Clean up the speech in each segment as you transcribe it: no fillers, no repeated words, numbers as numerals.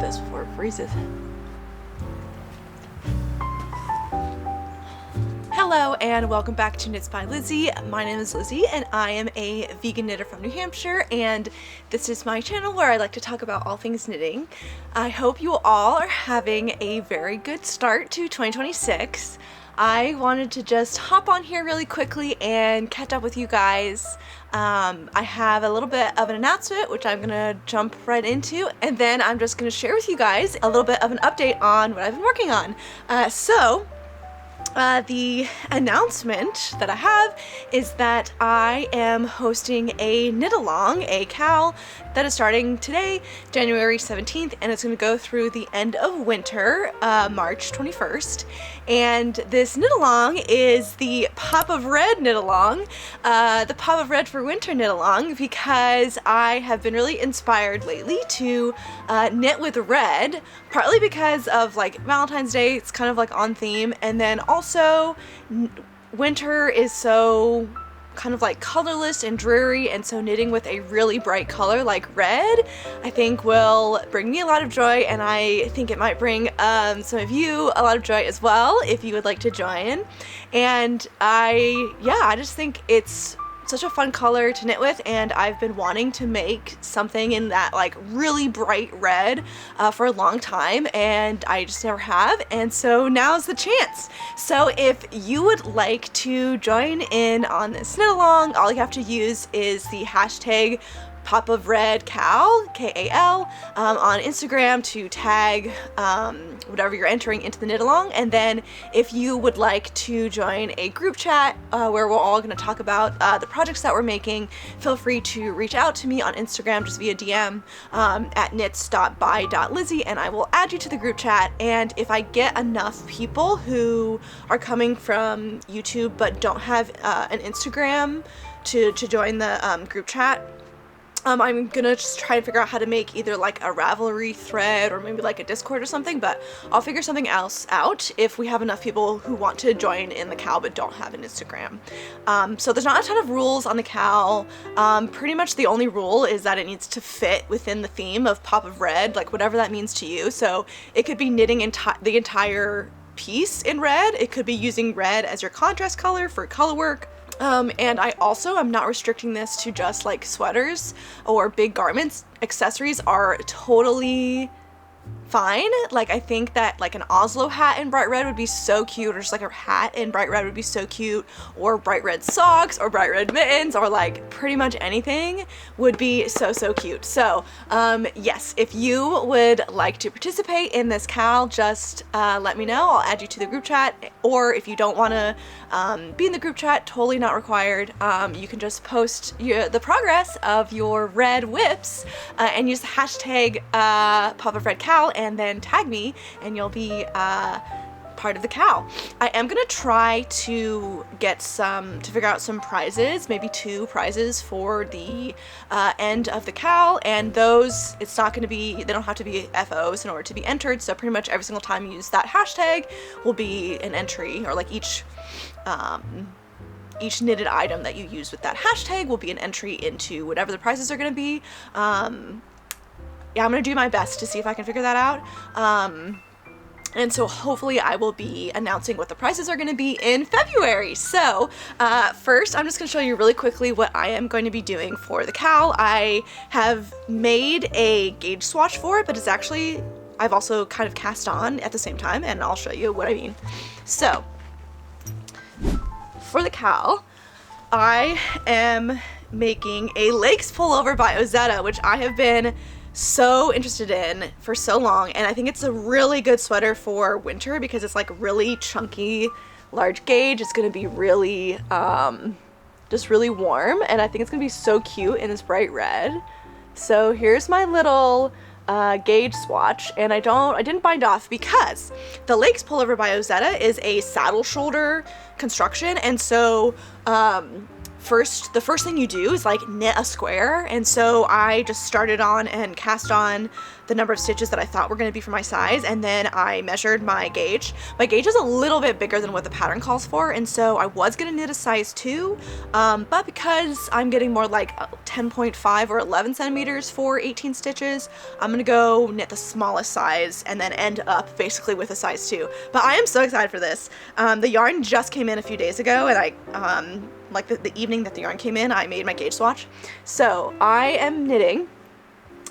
this before it freezes. Hello and welcome back to Knits by Lizzie. My name is Lizzie and I am a vegan knitter from New Hampshire, and this is my channel where I like to talk about all things knitting. I hope you all are having a very good start to 2026. I wanted to just hop on here really quickly and catch up with you guys. I have a little bit of an announcement which I'm gonna jump right into, and then I'm just gonna share with you guys a little bit of an update on what I've been working on. The announcement that I have is that I am hosting a knit-along, a KAL, that is starting today, January 17th, and it's going to go through the end of winter, March 21st. And this knit-along is the Pop of Red knit-along, the Pop of Red for Winter knit-along, because I have been really inspired lately to knit with red, partly because of like Valentine's Day, it's kind of like on theme, and then also winter is so kind of like colorless and dreary, and so knitting with a really bright color like red I think will bring me a lot of joy, and I think it might bring some of you a lot of joy as well if you would like to join. And I just think it's such a fun color to knit with, and I've been wanting to make something in that like really bright red for a long time, and I just never have, and so now's the chance. So if you would like to join in on this knit along, all you have to use is the hashtag Pop of Red KAL, K-A-L, on Instagram to tag whatever you're entering into the knit along. And then if you would like to join a group chat where we're all going to talk about the projects that we're making, feel free to reach out to me on Instagram just via DM at knits.by.lizzie, and I will add you to the group chat. And if I get enough people who are coming from YouTube but don't have an Instagram to join the group chat, I'm gonna just try and figure out how to make either like a Ravelry thread or maybe like a Discord or something, but I'll figure something else out if we have enough people who want to join in the KAL but don't have an Instagram. So there's not a ton of rules on the KAL. Pretty much the only rule is that it needs to fit within the theme of Pop of Red, like whatever that means to you. So it could be knitting the entire piece in red, it could be using red as your contrast color for color work. And I also am not restricting this to just like sweaters or big garments. Accessories are totally fine. Like I think that like an Oslo hat in bright red would be so cute, or just like a hat in bright red would be so cute, or bright red socks or bright red mittens, or like pretty much anything would be so cute. So yes, if you would like to participate in this KAL, just let me know. I'll add you to the group chat, or if you don't want to be in the group chat, totally not required. You can just post the progress of your red whips and use the hashtag Pop of Red KAL, and then tag me, and you'll be part of the KAL. I am gonna try to get figure out some prizes, maybe 2 prizes for the end of the KAL, and those, it's not gonna be, they don't have to be FOs in order to be entered, so pretty much every single time you use that hashtag will be an entry, or like each knitted item that you use with that hashtag will be an entry into whatever the prizes are gonna be. Yeah, I'm gonna do my best to see if I can figure that out. And so hopefully I will be announcing what the prizes are gonna be in February. So first I'm just gonna show you really quickly what I am going to be doing for the KAL. I have made a gauge swatch for it, but it's actually, I've also kind of cast on at the same time, and I'll show you what I mean. So for the KAL, I am making a Lakes Pullover by Ozetta, which I have been so interested in for so long, and I think it's a really good sweater for winter because it's like really chunky, large gauge. It's gonna be really just really warm, and I think it's gonna be so cute in this bright red. So here's my little gauge swatch, and I didn't bind off because the Lakes Pullover by Ozetta is a saddle shoulder construction, and so the first thing you do is like knit a square, and so I just started on and cast on the number of stitches that I thought were going to be for my size, and then I measured my gauge. My gauge is a little bit bigger than what the pattern calls for, and so I was going to knit a size 2, but because I'm getting more like 10.5 or 11 centimeters for 18 stitches, I'm gonna go knit the smallest size and then end up basically with a size 2. But I am so excited for this. The yarn just came in a few days ago, and I like the evening that the yarn came in, I made my gauge swatch. So I am knitting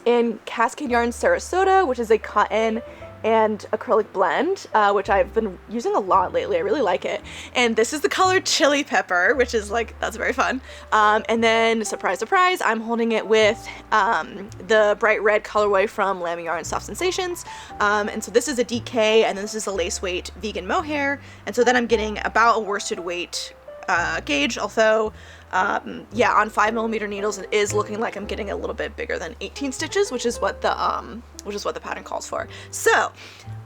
in Cascade yarn Sarasota, which is a cotton and acrylic blend, which I've been using a lot lately. I really like it. And this is the color Chili Pepper, which is like, that's very fun. And then, surprise, surprise, I'm holding it with the bright red colorway from Lammy Yarn Soft Sensations. And so this is a DK, and then this is a lace weight vegan mohair. And so then I'm getting about a worsted weight gauge, although yeah, on 5mm needles it is looking like I'm getting a little bit bigger than 18 stitches, which is what the pattern calls for. So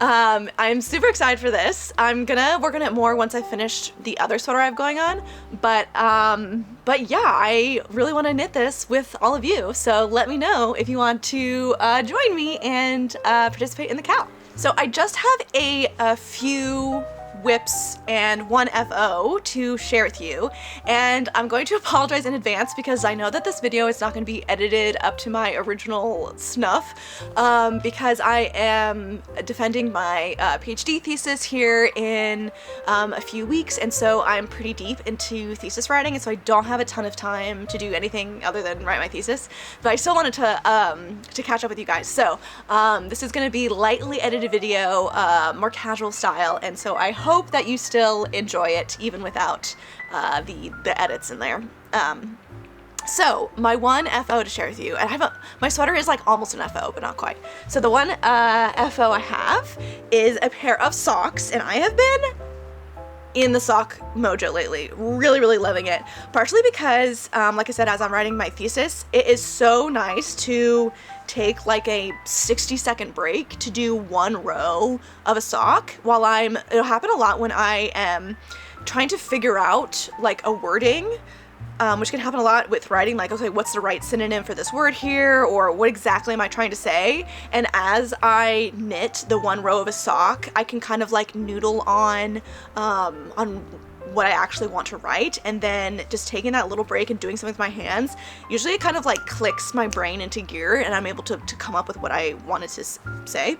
I'm super excited for this. I'm gonna work on it more once I finish the other sweater I have going on, but yeah, I really want to knit this with all of you, so let me know if you want to join me and participate in the cow. So I just have a few WIPs and one FO to share with you, and I'm going to apologize in advance because I know that this video is not going to be edited up to my original snuff, because I am defending my PhD thesis here in a few weeks, and so I'm pretty deep into thesis writing, and so I don't have a ton of time to do anything other than write my thesis, but I still wanted to catch up with you guys. So this is going to be lightly edited video, more casual style, and so I hope that you still enjoy it even without the edits in there. So my one FO to share with you, and my sweater is like almost an FO, but not quite. So the one FO I have is a pair of socks, and I have been in the sock mojo lately, really loving it, partially because like I said, as I'm writing my thesis, it is so nice to take like a 60-second break to do one row of a sock while it'll happen a lot when I am trying to figure out like a wording, which can happen a lot with writing, like, okay, what's the right synonym for this word here, or what exactly am I trying to say? And as I knit the one row of a sock, I can kind of like noodle on what I actually want to write, and then just taking that little break and doing something with my hands, usually it kind of like clicks my brain into gear and I'm able to come up with what I wanted to say.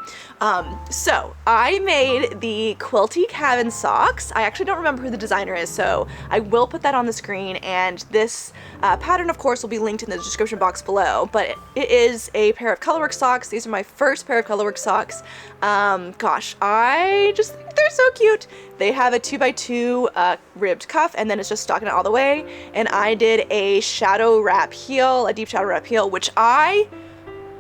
So I made the Quilty cabin socks. I actually don't remember who the designer is, so I will put that on the screen, and this pattern of course will be linked in the description box below, but it is a pair of colorwork socks. These are my first pair of colorwork socks. Gosh, I just think they're so cute. They have a 2x2 ribbed cuff, and then it's just stocking it all the way, and I did a shadow wrap heel, a deep shadow wrap heel, which I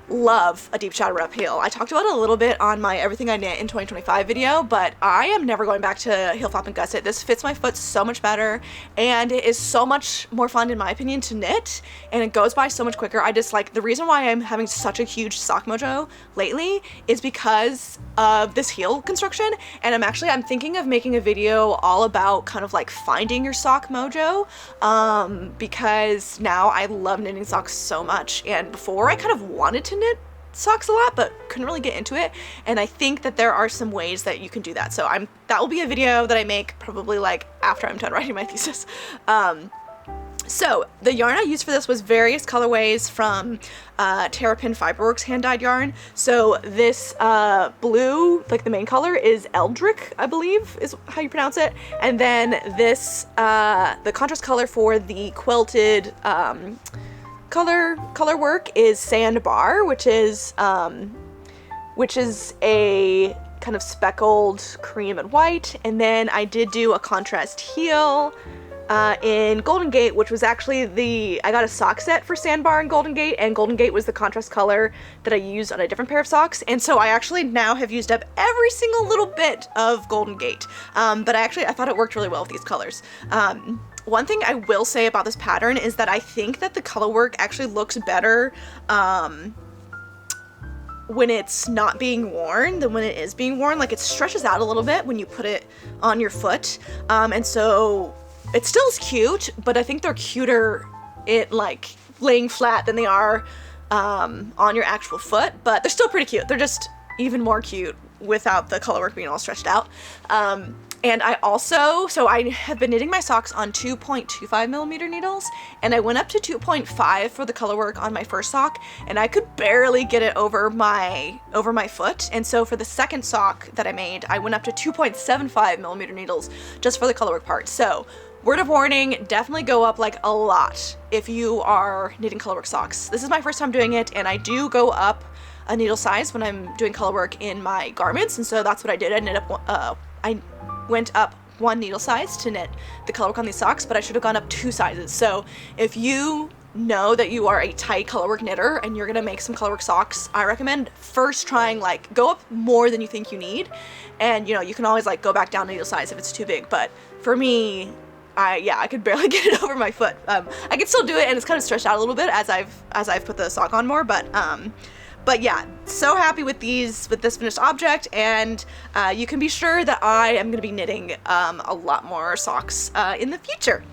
love a deep shadow wrap heel. I talked about it a little bit on my Everything I Knit in 2025 video, but I am never going back to heel flap and gusset. This fits my foot so much better, and it is so much more fun in my opinion to knit, and it goes by so much quicker. I just like, the reason why I'm having such a huge sock mojo lately is because of this heel construction, and I'm thinking of making a video all about kind of like finding your sock mojo, because now I love knitting socks so much, and before I kind of wanted to knit socks a lot but couldn't really get into it, and I think that there are some ways that you can do that. So that will be a video that I make probably like after I'm done writing my thesis. So the yarn I used for this was various colorways from Terrapin Fiberworks hand-dyed yarn. So this blue, like the main color, is Eldrick, I believe is how you pronounce it. And then this, the contrast color for the quilted color work is Sandbar, which is a kind of speckled cream and white. And then I did do a contrast heel in Golden Gate, which was actually I got a sock set for Sandbar and Golden Gate was the contrast color that I used on a different pair of socks, and so I actually now have used up every single little bit of Golden Gate, but I thought it worked really well with these colors. One thing I will say about this pattern is that I think that the color work actually looks better when it's not being worn than when it is being worn. Like, it stretches out a little bit when you put it on your foot, and so it still is cute, but I think they're cuter like laying flat than they are on your actual foot, but they're still pretty cute. They're just even more cute without the color work being all stretched out. And I also, so I have been knitting my socks on 2.25 millimeter needles, and I went up to 2.5 for the color work on my first sock, and I could barely get it over my foot. And so for the second sock that I made, I went up to 2.75 millimeter needles just for the color work part. So word of warning, definitely go up like a lot if you are knitting color work socks. This is my first time doing it, and I do go up a needle size when I'm doing color work in my garments, and so that's what I did. I went up one needle size to knit the color work on these socks, but I should have gone up 2 sizes. So if you know that you are a tight color work knitter and you're gonna make some color work socks, I recommend first trying like go up more than you think you need, and you know, you can always like go back down a needle size if it's too big. But for me, I could barely get it over my foot. I can still do it, and it's kind of stretched out a little bit as I've put the sock on more, but yeah, so happy with this finished object, and you can be sure that I am going to be knitting a lot more socks in the future.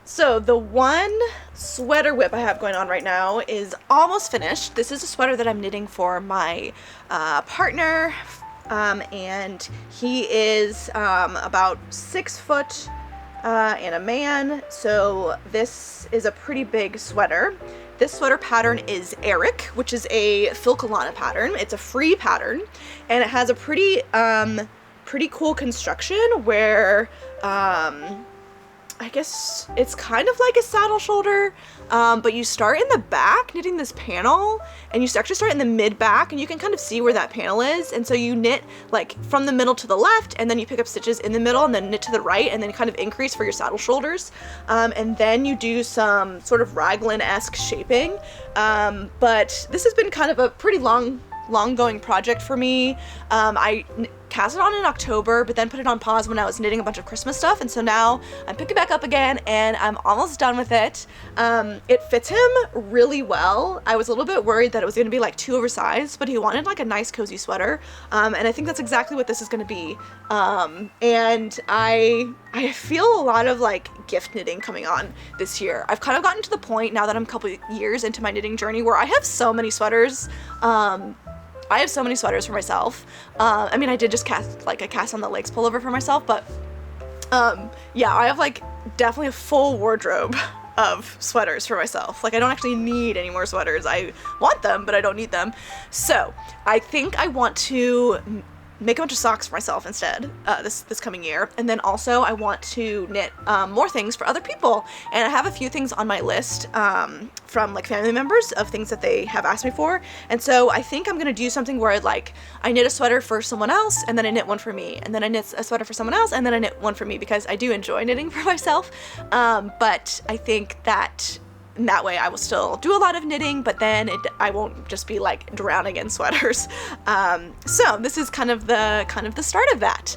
So the one sweater whip I have going on right now is almost finished. This is a sweater that I'm knitting for my partner, and he is about 6 foot and a man, so this is a pretty big sweater. This sweater pattern is Erik, which is a Filcolana pattern. It's a free pattern, and it has a pretty cool construction where I guess it's kind of like a saddle shoulder, but you start in the back knitting this panel, and you actually start in the mid back, and you can kind of see where that panel is, and so you knit like from the middle to the left, and then you pick up stitches in the middle and then knit to the right, and then kind of increase for your saddle shoulders, and then you do some sort of raglan-esque shaping, but this has been kind of a pretty long going project for me. I cast it on in October, but then put it on pause when I was knitting a bunch of Christmas stuff, and so now I'm picking back up again, and I'm almost done with it. It fits him really well. I was a little bit worried that it was going to be like too oversized, but he wanted like a nice cozy sweater, and I think that's exactly what this is going to be. And I feel a lot of like gift knitting coming on this year. I've kind of gotten to the point now that I'm a couple years into my knitting journey where I have so many sweaters. I have so many sweaters for myself. I mean, I did just cast on the Lakes Pullover for myself, but yeah, I have like definitely a full wardrobe of sweaters for myself. Like, I don't actually need any more sweaters. I want them, but I don't need them. So I think I want to make a bunch of socks for myself instead this coming year, and then also I want to knit more things for other people, and I have a few things on my list from like family members of things that they have asked me for, and so I think I'm gonna do something where I knit a sweater for someone else, and then I knit one for me, and then I knit a sweater for someone else, and then I knit one for me, because I do enjoy knitting for myself, but I think that in that way I will still do a lot of knitting, but then I won't just be like drowning in sweaters. So this is kind of the start of that.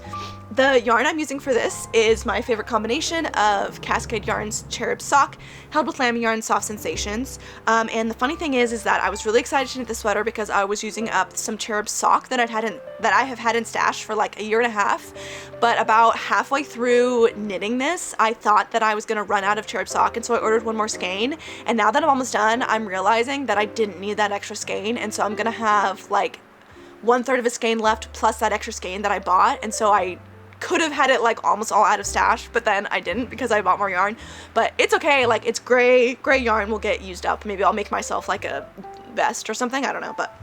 The yarn I'm using for this is my favorite combination of Cascade Yarn's Cherub sock held with Lammy yarn Soft Sensations. And the funny thing is that I was really excited to knit this sweater because I was using up some Cherub sock that I have had in stash for like a year and a half. But about halfway through knitting this, I thought that I was gonna run out of Cherub sock, and so I ordered one more skein. And now that I'm almost done, I'm realizing that I didn't need that extra skein, and so I'm gonna have like 1/3 of a skein left plus that extra skein that I bought, and so I could have had it like almost all out of stash, but then I didn't because I bought more yarn. But it's okay, like it's gray yarn will get used up. Maybe I'll make myself like a vest or something, I don't know, but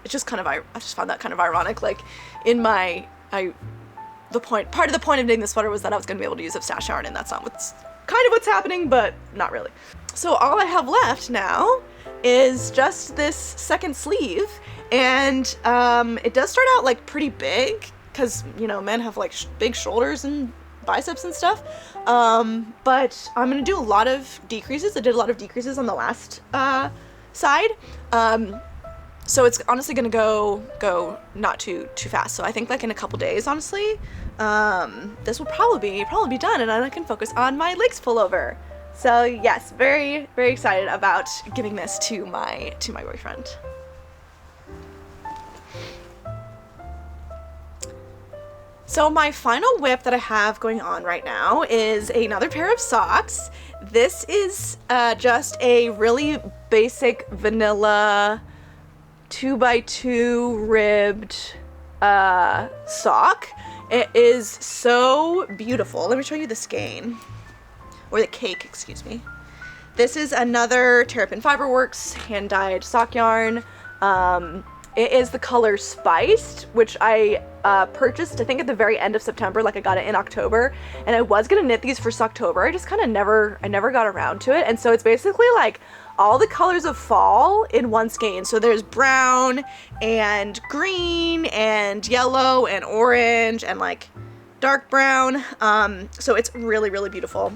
it's just kind of, I just found that kind of ironic. Like in my, part of the point of knitting this sweater was that I was going to be able to use up stash yarn, and that's not what's happening, but not really. So all I have left now is just this second sleeve, and it does start out like pretty big, because, you know, men have like big shoulders and biceps and stuff, but I'm gonna do a lot of decreases. I did a lot of decreases on the last side, so it's honestly gonna go not too fast. So I think like in a couple days, honestly, this will probably be done, and then I can focus on my Lakes Pullover. So yes, very excited about giving this to my boyfriend. So my final whip that I have going on right now is another pair of socks. This is just a really basic vanilla 2x2 ribbed sock. It is so beautiful. Let me show you the skein, or the cake, excuse me. This is another Terrapin Fiberworks hand-dyed sock yarn. It is the color Spiced, which I purchased, I think, at the very end of September. Like, I got it in October, and I was gonna knit these for Socktober. I just kind of never got around to it. And so it's basically like all the colors of fall in one skein. So there's brown and green and yellow and orange and like dark brown. So it's really, really beautiful.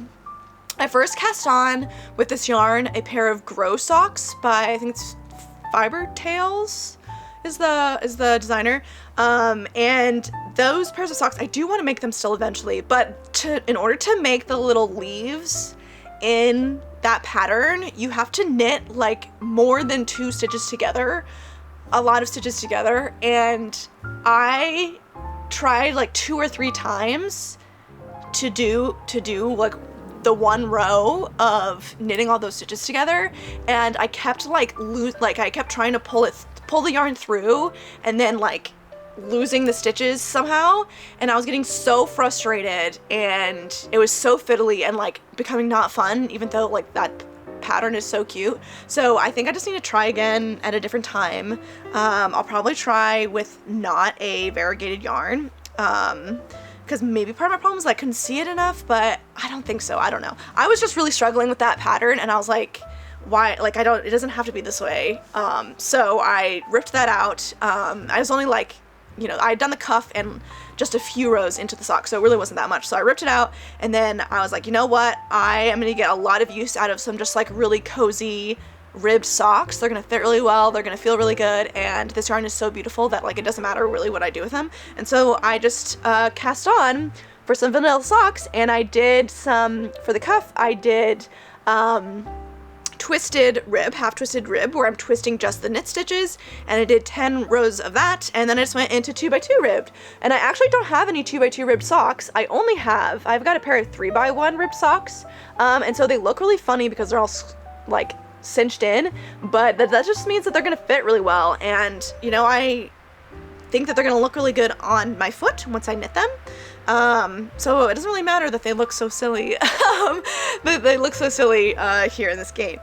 I first cast on with this yarn a pair of Grow socks by, I think it's Fiber Tales is the designer, and those pairs of socks, I do want to make them still eventually, but in order to make the little leaves in that pattern, you have to knit like more than 2 stitches together, a lot of stitches together, and I tried like 2 or 3 times to do like the one row of knitting all those stitches together, and I kept like I kept trying to pull the yarn through and then like losing the stitches somehow, and I was getting so frustrated, and it was so fiddly and like becoming not fun, even though like that pattern is so cute. So I think I just need to try again at a different time. I'll probably try with not a variegated yarn, because maybe part of my problem is I couldn't see it enough, but I don't think so. I don't know. I was just really struggling with that pattern, and I was like, why, like, it doesn't have to be this way. So I ripped that out. I was only like, you know, I had done the cuff and just a few rows into the sock, so it really wasn't that much. So I ripped it out, and then I was like, you know what? I am gonna get a lot of use out of some just like really cozy ribbed socks. They're gonna fit really well, they're gonna feel really good, and this yarn is so beautiful that like it doesn't matter really what I do with them. And so I just cast on for some vanilla socks, and I did some, for the cuff, I did twisted rib, half twisted rib, where I'm twisting just the knit stitches, and I did 10 rows of that, and then I just went into 2x2 ribbed. And I actually don't have any 2x2 ribbed socks. I've got a pair of 3x1 ribbed socks, and so they look really funny because they're all like cinched in, but that just means that they're gonna fit really well, and you know, I think that they're gonna look really good on my foot once I knit them. So it doesn't really matter that they look so silly. They look so silly here in this game,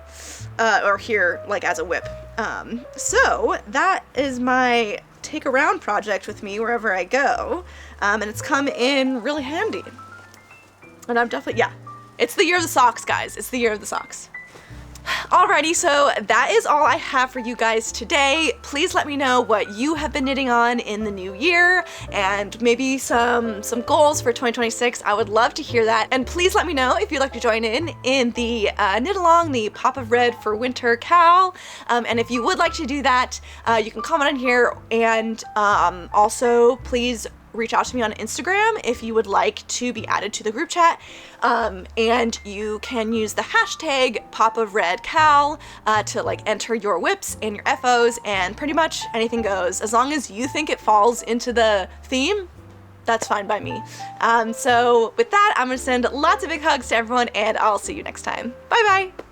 or here like as a whip. So that is my take around project with me wherever I go, and it's come in really handy. And I'm definitely, yeah, it's the year of the socks, guys. It's the year of the socks. Alrighty, so that is all I have for you guys today. Please let me know what you have been knitting on in the new year, and maybe some goals for 2026. I would love to hear that. And please let me know if you'd like to join in the knit along, the Pop of Red for Winter Cowl. And if you would like to do that, you can comment on here, and also please reach out to me on Instagram if you would like to be added to the group chat, and you can use the hashtag #PopOfRedCowl to like enter your whips and your FOs, and pretty much anything goes. As long as you think it falls into the theme, that's fine by me. So with that, I'm gonna send lots of big hugs to everyone, and I'll see you next time. Bye bye!